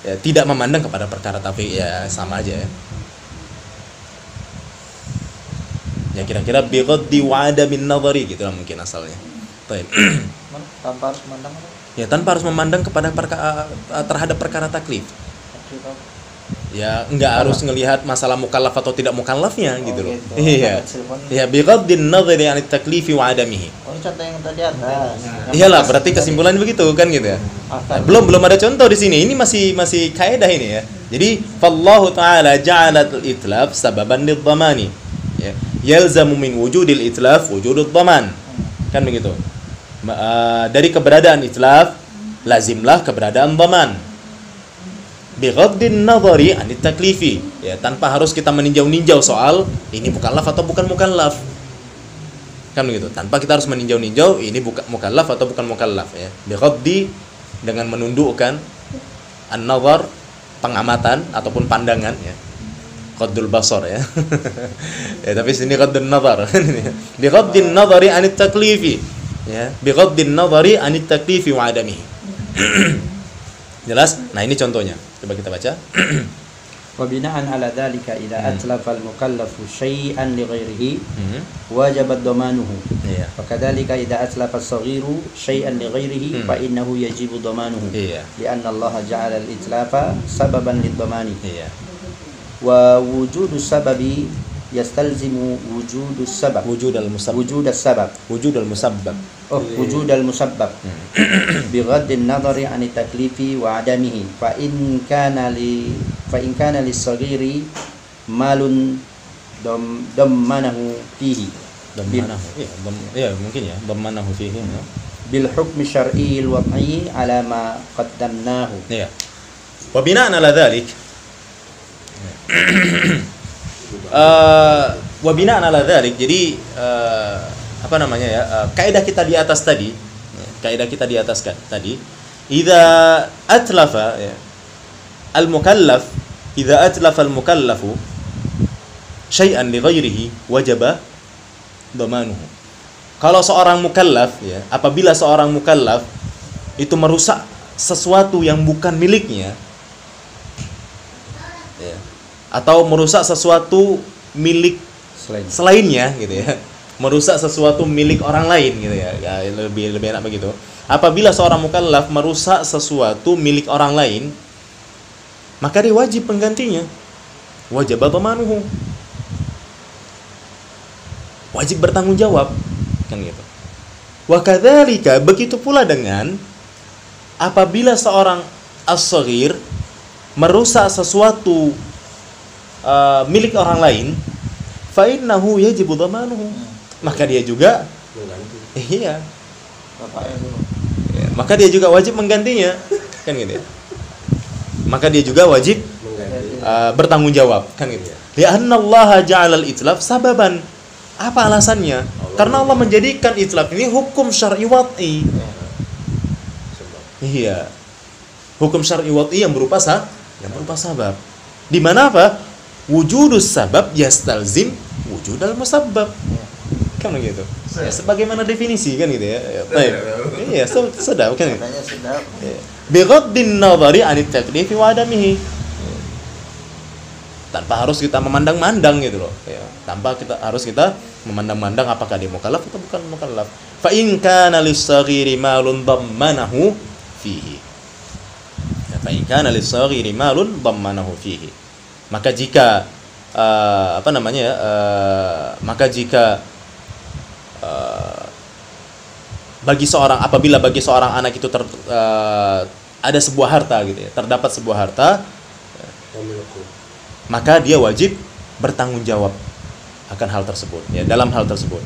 ya, tidak memandang kepada perkara taklif ya sama aja ya. Ya kira-kira bighaddi wa ada bin nadhari gitu lah mungkin asalnya. Baik. Tanpa harus memandang apa? Ya tanpa harus memandang kepada terhadap perkara taklif. Ya nggak harus ngelihat masalah mukallaf atau tidak mukallafnya gitu loh. Gitu. Iya. Ya bighaddin nadhari 'anit taklifi wa 'adamihi. Oh, ini contoh yang tadi atas. Iyalah, berarti kesimpulannya begitu kan gitu ya. Nah, belum ada contoh di sini. Ini masih kaidah ini ya. Jadi fallahu ta'ala ja'ala al-itlaf sababan lidhamani. Ya. Yalzamu min wujudil itlaf wujudud dhaman. Kan begitu. Dari keberadaan itlaf lazimlah keberadaan dhaman. Bighaddin nadhari anit taklifi, ya tanpa harus kita meninjau-ninjau soal ini mukallaf atau bukan mukallaf. Kan begitu. Tanpa kita harus meninjau-ninjau ini bukan mukallaf atau bukan mukallaf ya. Bighaddi dengan menundukkan an-nadhar pengamatan ataupun pandangan ya. Qaddul basar ya. Ya tapi sini qaddun nadhar. Bighaddin nadhari anit taklifi. Ya, bighaddin nadhari anit taklifi wa adamihi. Jelas? Nah, ini contohnya. Coba kita baca. وبناء على ذلك إذا أتلف المكلف شيئا لغيره وجب ضمانه وكذلك إذا أتلف الصغير شيئا لغيره فإنه يجب ضمانه لأن الله جعل الإتلاف سببا للضمان ووجود السبب يستلزم وجود السبب وجود المسبب بغض النظر عن التكليف وعدمه فإن كان للصغير مال ضمنه فيه mungkin ya ضمنه فيه بالحكم الشرعي الوضعي على ما قدمناه وبناء على ذلك wabinaan ala dzalik. Jadi apa namanya ya, kaidah kita di atas tadi kaidah kita di atas tadi, idza atlafa ya, al-mukallaf, idza atlafa al-mukallafu syai'an li ghairihi wajaba dhamanuhu. Kalau seorang mukallaf ya, apabila seorang mukallaf itu merusak sesuatu yang bukan miliknya ya, atau merusak sesuatu milik selainnya gitu ya, merusak sesuatu milik orang lain gitu ya, lebih enak begitu. Apabila seorang mukallaf merusak sesuatu milik orang lain, maka dia wajib penggantinya, wajib dhamanuhu, wajib bertanggung jawab, kan gitu. Wa kadzalika, begitu pula dengan apabila seorang as-shaghir merusak sesuatu milik orang lain, fa innahu yajibu dhamanuhu, maka dia juga iya, Bapaknya dulu. ya, maka dia juga wajib menggantinya, kan gitu ya. Maka dia juga wajib bertanggung jawab, kan gitu. Li'anna Allah ja'ala al-itlaf sababan. Apa alasannya? Karena Allah menjadikan itlaf ini hukum syar'i wad'i. Iya. Hukum syar'i wad'i yang berupa sabab. Di mana apa? Wujudus sabab yastalzim wujudal musabbab. Kan begitu. Ya, sebagaimana definisi kan gitu ya. Baik. Iya, sedap kan. Katanya sedap. Bighaddin nadhari 'anit taklifi wa adamihi. Tanpa harus kita memandang-mandang gitu loh. Ya, tanpa harus kita memandang-mandang apakah dia mukallaf atau bukan mukallaf. Fa in kana lis-saghiri malun dhammanahu fihi. Ya, fa in kana lis-saghiri malun dhammanahu fihi. Maka jika maka jika apabila bagi seorang anak itu ada sebuah harta gitu ya, terdapat sebuah harta, maka dia wajib bertanggung jawab akan hal tersebut ya, dalam hal tersebut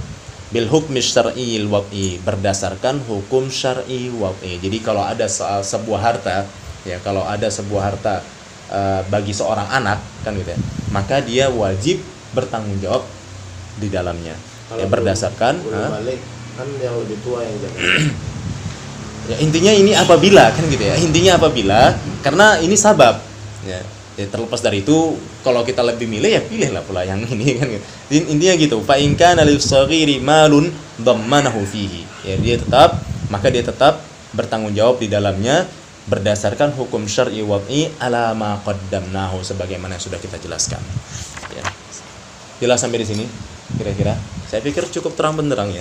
bil hukmi syar'iyil wad'i, berdasarkan hukum syar'i wad'i. Jadi kalau ada sebuah harta ya, kalau ada sebuah harta bagi seorang anak kan gitu ya, maka dia wajib bertanggung jawab di dalamnya ya, berdasarkan balik kan yang lebih tua yang jaga. Ya, intinya ini apabila kan gitu ya, intinya apabila, karena ini sabab ya. Ya, terlepas dari itu, kalau kita lebih milih ya pilihlah pula yang ini kan gitu. Intinya gitu, fa in kana lis-saghiri malun dhammanahu fihi. Ya, maka dia tetap bertanggung jawab di dalamnya berdasarkan hukum syar'i wad'i ala ma qaddamnahu, sebagaimana yang sudah kita jelaskan. Ya. Jelas sampai di sini kira-kira? Saya pikir cukup terang benderang ya.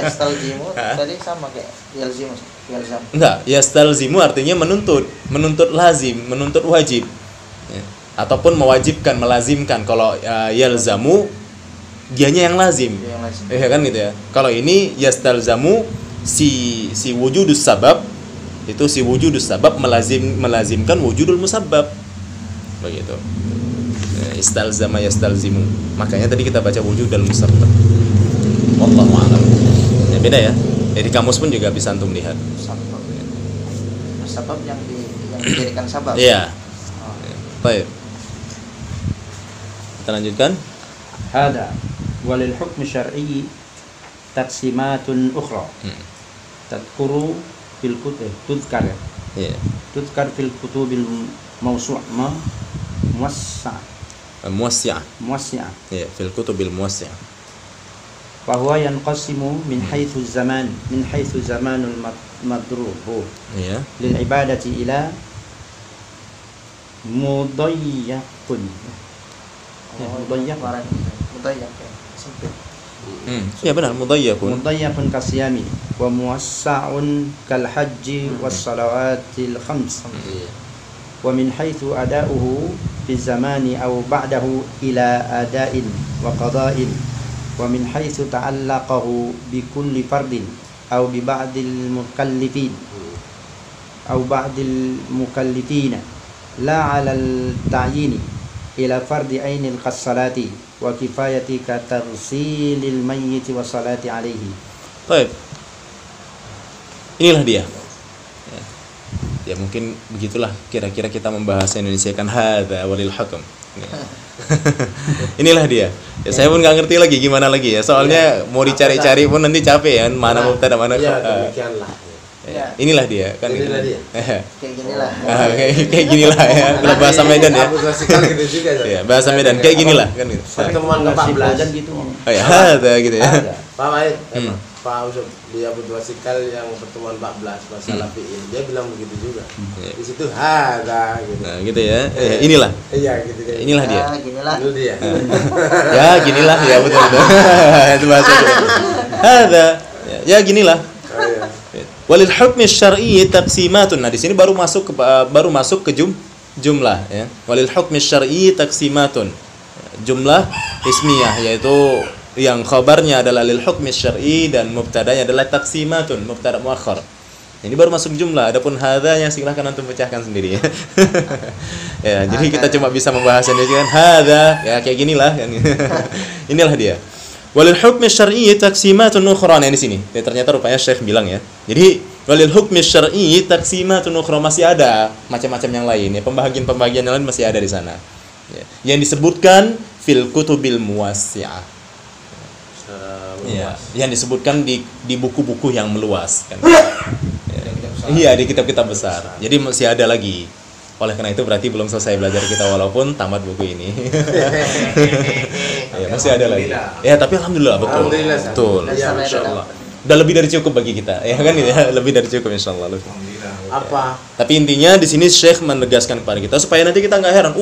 Yastalzimu tadi sama kayak yalzam. Enggak, yastalzimu artinya menuntut lazim, menuntut wajib. Ya. Ataupun mewajibkan, melazimkan. Kalau yalzamu dianya yang lazim. Ya kan gitu ya. Kalau ini yastalzamu si wujudus sabab, itu si wujudus sabab melazimkan wujudul musabbab. Begitu. Istalzama yastalzimu. Makanya tadi kita baca wujudul musabbab. Wallahu a'lam. Ya beda ya. Jadi kamus pun juga bisa antum lihat. Sabab yang dijadikan sabab. Iya. Baik. Kita lanjutkan. Hada walil hukm syar'i taqsimatun ukhra. Tadhkuru fil kutub tudkar. Iya. Tudkar fil kutubil mawsu' Muwassi'ah. muwassi'ah. Iya, fil kutubil muwassi'ah. Bahwa yanqasimu min haitsu zamanul madrubu Iya. lil ibadati ila mudayyaqun. Mudayyaq ya. Sempit. Iya benar, mudayyaqun. Mudayyaqun kasiyami wa muwassa'un kal hajji was salawatil khams. Wa min haitsu ada'uhu fi zamani aw ba'dahu ila ada'in wa qada'in. Wa min haitsu ta'allaqahu bi kulli fardin aw bi ba'dil mukallifin aw ba'dil mukallifina la 'alal ta'yini ila fardi ainil qassalati wa kifayati ka tarsilil mayyit wa salati alaihi. Baik. Inilah dia. Ya mungkin begitulah kira-kira kita membahas Indonesia kan hadza walil hukm. Inilah dia. Ya, saya pun nggak ngerti lagi gimana lagi ya. Soalnya mau dicari-cari pun nanti capek ya. Mana mubtada mana Ya, khabar. demikianlah. Inilah dia kan. Inilah dia. Kayak gini lah. Kayak ginilah ya. Kalau bahasa Medan ya. Abu Rasikal gitu juga. Ya, bahasa Medan kayak ginilah kan gitu. Pertemuan ke-14 dan gitu. Oh ya, ada gitu ya. Pak Maid, Pak Usop di Abu Rasikal yang pertemuan 14 masalah fi'il. Dia bilang begitu juga. Di situ ada gitu. Nah, gitu ya. Inilah. Iya gitu kan. Inilah dia. Ya, gini lah. Itu dia. Ya, ginilah ya betul betul. Itu bahasa. Ada. Ya, ginilah. Oh, iya. Walil hukmi syar'i taqsimatun. Nah, di sini baru masuk ke jumlah ya. Walil hukmi syar'i taqsimatun. Jumlah ismiyah yaitu yang khabarnya adalah lil hukmi syar'i dan mubtadanya adalah taqsimatun, mubtada muakhar. Ini baru masuk jumlah. Adapun hadzanya silahkan antum pecahkan sendiri ya. Ya, jadi kita cuma bisa membahas ini kan hadza ya kayak ginilah kan. Inilah dia. Walil hukmi syar'i taqsimatun ukhra. Nah, di sini. Ya, ternyata rupanya Syekh bilang ya. Jadi walil hukmi syar'i taqsimatun ukhra, masih ada macam-macam yang lain ya. Pembagian-pembagian yang lain masih ada di sana. Ya. Yang disebutkan fil kutubil muwassi'ah. Ya, yang disebutkan di buku-buku yang meluas kan. Ya. Iya, di kitab-kitab besar. Jadi masih ada lagi. Oleh karena itu berarti belum selesai belajar kita walaupun tamat buku ini. Ya, masih ada lagi. Ya, tapi alhamdulillah betul. Alhamdulillah, Betul. Ya, Insyaallah. Udah lebih dari cukup bagi kita. Ya kan gitu ya, lebih dari cukup insyaallah. Apa? Tapi intinya di sini Syekh menegaskan kepada kita supaya nanti kita nggak heran.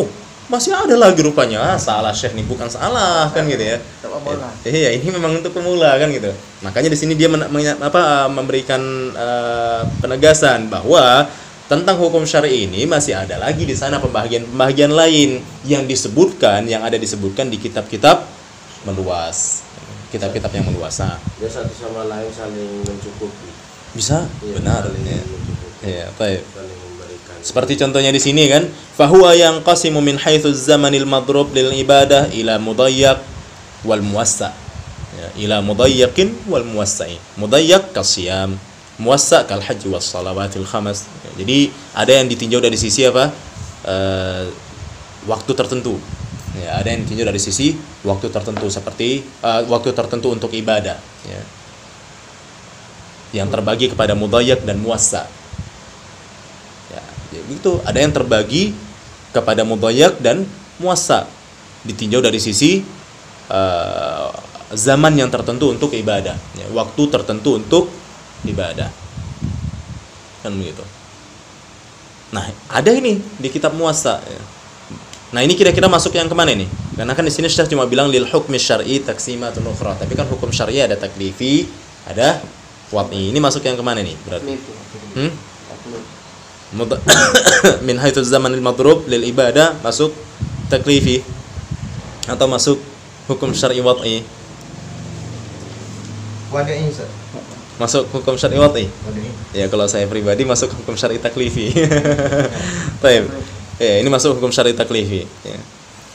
Masih ada lagi rupanya. Salah Syekh nih, bukan salah kan gitu ya. Iya, ini memang untuk pemula kan gitu. Makanya di sini dia memberikan penegasan bahwa tentang hukum syar'i ini masih ada lagi di sana pembagian lain yang disebutkan, yang ada disebutkan di kitab-kitab meluas, kitab-kitab yang meluas. Dia satu sama lain saling mencukupi. Bisa, Iya, benar. saling Ya. mencukupi. Ya, baik. Saling memberikan. Seperti contohnya di sini kan, fahuwa yanqasimu min haitsu zamanil madrub lil ibadah ila mudayyak wal muwassa. Ya, ila mudayyaqin wal muwassa'i. Mudayyak kasiyam, muwassa kal haji was salawatil khamas. Jadi ada yang ditinjau dari sisi apa? Waktu tertentu. Ya, ada yang ditinjau dari sisi waktu tertentu seperti waktu tertentu untuk ibadah, ya. Yang terbagi kepada mudayyak dan muwassa. Ya, begitu. Ada yang terbagi kepada mudayyak dan muwassa. Ditinjau dari sisi zaman yang tertentu untuk ibadah, ya, waktu tertentu untuk ibadah. Kan begitu. Nah, ada ini di kitab muwassa. Ya. Nah, ini kira-kira masuk yang kemana ini? Karena kan di sini Syekh cuma bilang lil hukmi syar'i taqsimatun ukhra. Tapi kan hukum syar'i ada taklifi, ada wad'i. Ini masuk yang kemana nih berarti? Min haitsu zamanil madrub lil ibadah masuk taklifi atau masuk hukum syar'i wad'i? Wadai Masuk hukum syar'i wad'i. Ya, kalau saya pribadi masuk hukum syar'i taklifi. Baik. Ya, ini masuk hukum syar'i taklifi. Ya.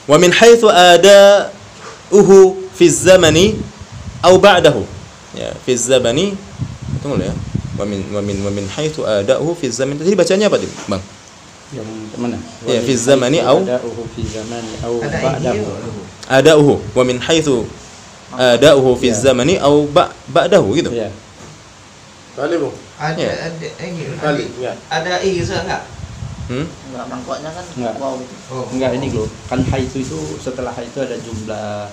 Wa min haitsu ada'uhu fi zamani aw ba'dahu. Ya, fi zamani. Tunggu ya. Wa min haitsu ada'uhu fi zamani. Jadi bacanya apa, Bang? Yang mana? Ya, fi zamani aw fi zamani aw ba'dahu. Ada'uhu wa min haitsu ada'uhu fi zamani aw ba'dahu gitu. Iya. Kali, Bu. Ada Ya. Kali. Ya. ada iza enggak? Enggak, mangkoknya kan Enggak. wow gitu. Oh. Enggak, ini loh. Kan haitsu itu setelah itu ada jumlah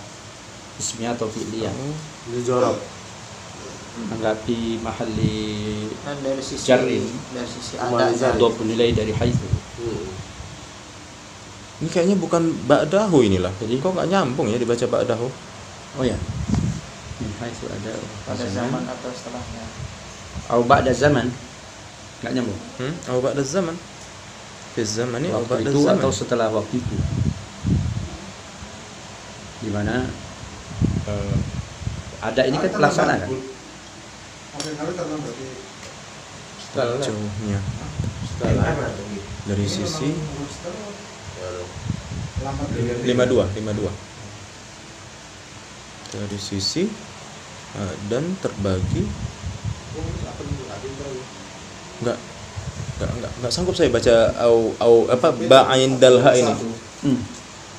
ismiyah atau fi'liyah. Di jorok. Anggapi mahalli Kan dari sisi Jar'in. dari sisi Kembali ada. Jar'in. dua nilai dari haitsu. Ini kayaknya bukan ba'dahu inilah. Jadi? Kok nggak nyambung ya dibaca ba'dahu? Oh ya. Min haitsu ada Pada zaman atau setelahnya. Au ba'da zaman. Enggak nyambung. Aw ba'da zaman. Fi zamani aw Waktu ba'da itu zaman. atau setelah waktu itu. Di mana ada ini kan pelaksana kan? Setelah. Jauhnya Setelah. dari sisi 52 dari sisi dan terbagi nggak sanggup saya baca au apa ba'in dalha ini.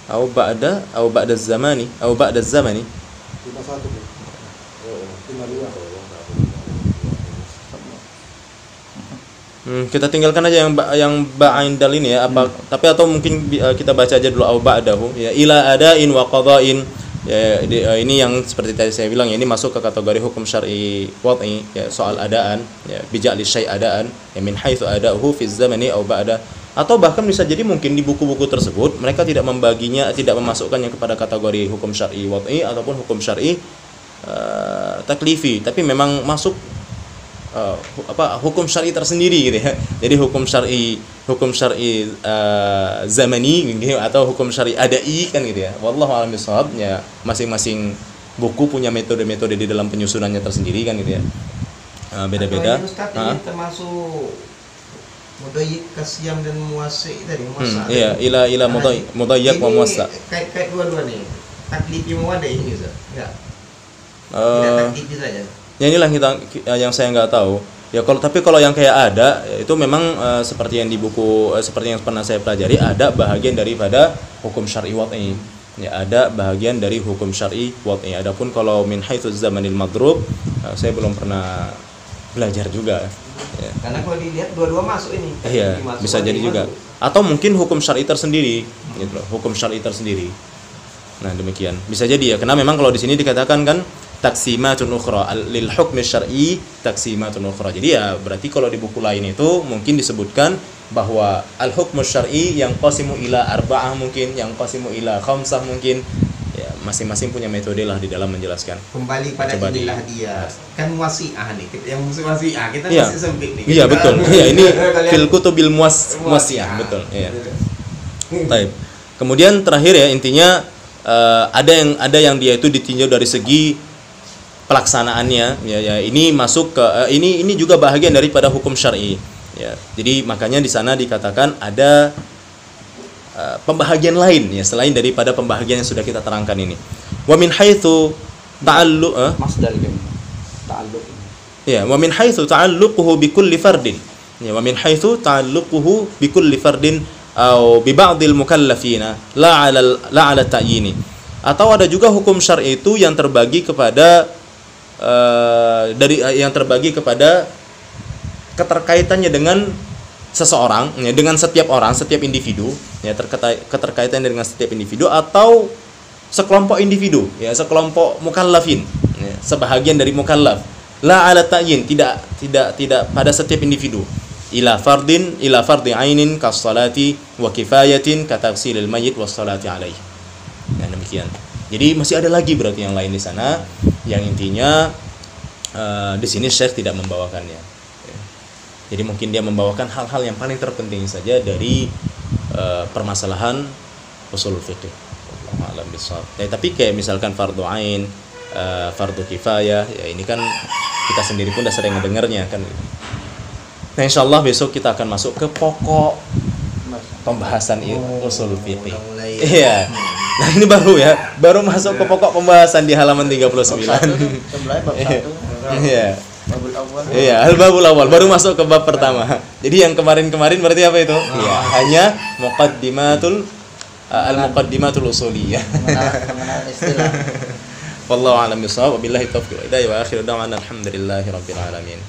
Au ba'da zamani, au ba'da zamani. 51 kan? Oh, 52. Kita tinggalkan aja yang ba'ain dal ini ya, apa tapi atau mungkin kita baca aja dulu au ba'dahu ya, ila adain wa qada'in ya, ini yang seperti tadi saya bilang ya, ini masuk ke kategori hukum syar'i wad'i ya, soal adaan ya, bija'li syai' adaan ya, min haitsu ada'uhu fi zamani au ba'da, atau bahkan bisa jadi mungkin di buku-buku tersebut mereka tidak membaginya, tidak memasukkannya kepada kategori hukum syar'i wad'i ataupun hukum syar'i taklifi, tapi memang masuk hukum syar'i tersendiri gitu ya. Jadi hukum syar'i zamani gitu, atau hukum syar'i adai kan gitu ya. Wallahu a'lam bishawab ya, masing-masing buku punya metode-metode di dalam penyusunannya tersendiri kan gitu ya. Beda-beda. Ini termasuk mudayyiq, kasyam dan muwassi tadi, muwassa. Iya, ila mudayyiq wa muwassa. Kait dua-dua nih. Taklifi muwadai ini Ustaz. Enggak. Tidak taklifi saja. Ya inilah yang saya nggak tahu ya, kalau yang kayak ada itu memang seperti yang di buku seperti yang pernah saya pelajari, ada bahagian daripada hukum syar'i wad'i ya, ada bahagian dari hukum syar'i wad'i. Adapun kalau min haitsu zamanil madrub saya belum pernah belajar juga ya. Karena kalau dilihat dua-dua masuk ini. Iya, bisa jadi juga. Atau mungkin hukum syar'i tersendiri gitu loh, hukum syar'i tersendiri. Nah, demikian. Bisa jadi ya, karena memang kalau di sini dikatakan kan taksimatun ukhra lil hukmi syar'i, taksimatun ukhra. Jadi ya berarti kalau di buku lain itu mungkin disebutkan bahwa al hukmu syar'i yang qasimu ila arba'ah mungkin, yang qasimu ila khamsah mungkin. Ya, masing-masing punya metode lah di dalam menjelaskan. Kembali pada inilah dia. Kan wasi'ah nih, yang wasi'ah kita ya, masih sempit nih. Iya, betul. Iya, ini fil kutubil muwasi'ah, betul. Iya. Baik. Kemudian terakhir ya, intinya ada yang dia itu ditinjau dari segi pelaksanaannya ya, ini masuk ke ini juga bahagian daripada hukum syar'i ya. Jadi makanya di sana dikatakan ada pembahagian lain ya, selain daripada pembahagian yang sudah kita terangkan ini. Wa min haitsu ta'alluq masdar ta'alluq ya, wa min haitsu ta'alluquhu bi kulli fardin ya, wa min haitsu ta'alluquhu bi kulli fardin atau bi ba'dil mukallafina la 'ala ta'yini. Atau ada juga hukum syar'i itu yang terbagi kepada yang terbagi kepada keterkaitannya dengan seseorang ya, dengan setiap orang, setiap individu ya, keterkaitannya dengan setiap individu atau sekelompok individu ya, sekelompok mukallafin ya, sebahagian dari mukallaf, la ala ta'yin, tidak pada setiap individu, ila fardi ainin kas salati wa kifayatin ka tafsilil mayyit was salati alaihi. Ya, demikian. Jadi masih ada lagi berarti yang lain di sana, yang intinya di sini Syekh tidak membawakannya. Jadi mungkin dia membawakan hal-hal yang paling terpenting saja dari permasalahan ushul fiqh. Alam bisawab. Tapi kayak misalkan fardu ain, fardu kifayah, ya ini kan kita sendiri pun udah sering mendengarnya kan. Nah, insyaallah besok kita akan masuk ke pokok pembahasan ushul fiqh. Iya. Nah, ini baru masuk ke pokok pembahasan di halaman 39. Sebelah bab 1. Iya. Babul awal. Iya, al-babul awal baru masuk ke bab pertama. Jadi yang kemarin berarti apa itu? Iya, hanya al-muqaddimatul usuliyah. Mengenal istilah. Wallahu a'lam bishawab, wabillahi taufiq wa hidayah, wa akhiru da'wana alhamdulillahi rabbil alamin.